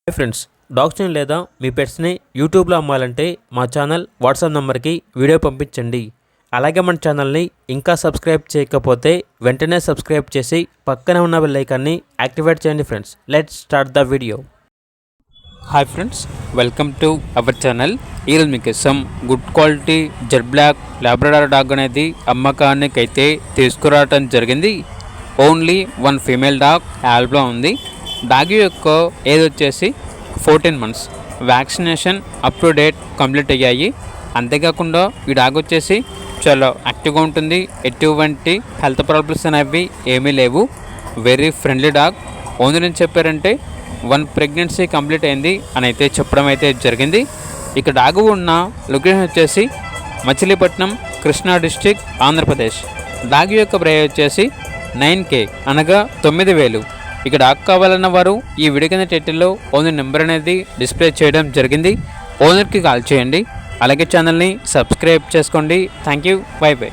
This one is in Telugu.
హాయ్ ఫ్రెండ్స్, డాగ్స్ని లేదా మీ పెట్స్ని యూట్యూబ్లో అమ్మాలంటే మా ఛానల్ వాట్సాప్ నెంబర్కి వీడియో పంపించండి. అలాగే మన ఛానల్ని ఇంకా సబ్స్క్రైబ్ చేయకపోతే వెంటనే సబ్స్క్రైబ్ చేసి పక్కనే ఉన్న బెల్ ఐకాన్ని యాక్టివేట్ చేయండి. Friends, let's start the video. Hi friends, welcome to our channel. ఈరోజు మీకు some good quality jet black Labrador dog అనేది అమ్మకానికి అయితే తీసుకురావడం జరిగింది. ఓన్లీ వన్ ఫీమేల్ డాగ్ యాల్బ్లో ఉంది. డాగ్ యొక్క ఏజ్ వచ్చేసి 14 months. Vaccination up to date complete అయ్యాయి. అంతేకాకుండా ఈ డాగ్ వచ్చేసి చాలా యాక్టివ్గా ఉంటుంది. ఎటువంటి హెల్త్ ప్రాబ్లమ్స్ అనేవి ఏమీ లేవు. Very friendly dog. ఓనర్ ఏం చెప్పారంటే 1 pregnancy కంప్లీట్ అయింది అని అయితే చెప్పడం అయితే జరిగింది. ఇక డాగ్ ఉన్న లొకేషన్ వచ్చేసి మచిలీపట్నం, కృష్ణా డిస్టిక్, ఆంధ్రప్రదేశ్. డాగ్ యొక్క ప్రైస్ వచ్చేసి 9K అనగా 9,000. ఇక డాగ్ కావాలన్న వారు ఈ వీడియో కింద టైటిల్లో ఓనర్ నెంబర్ అనేది డిస్ప్లే చేయడం జరిగింది. ఓనర్కి కాల్ చేయండి. అలాగే ఛానల్ని సబ్స్క్రైబ్ చేసుకోండి. Thank you. By by.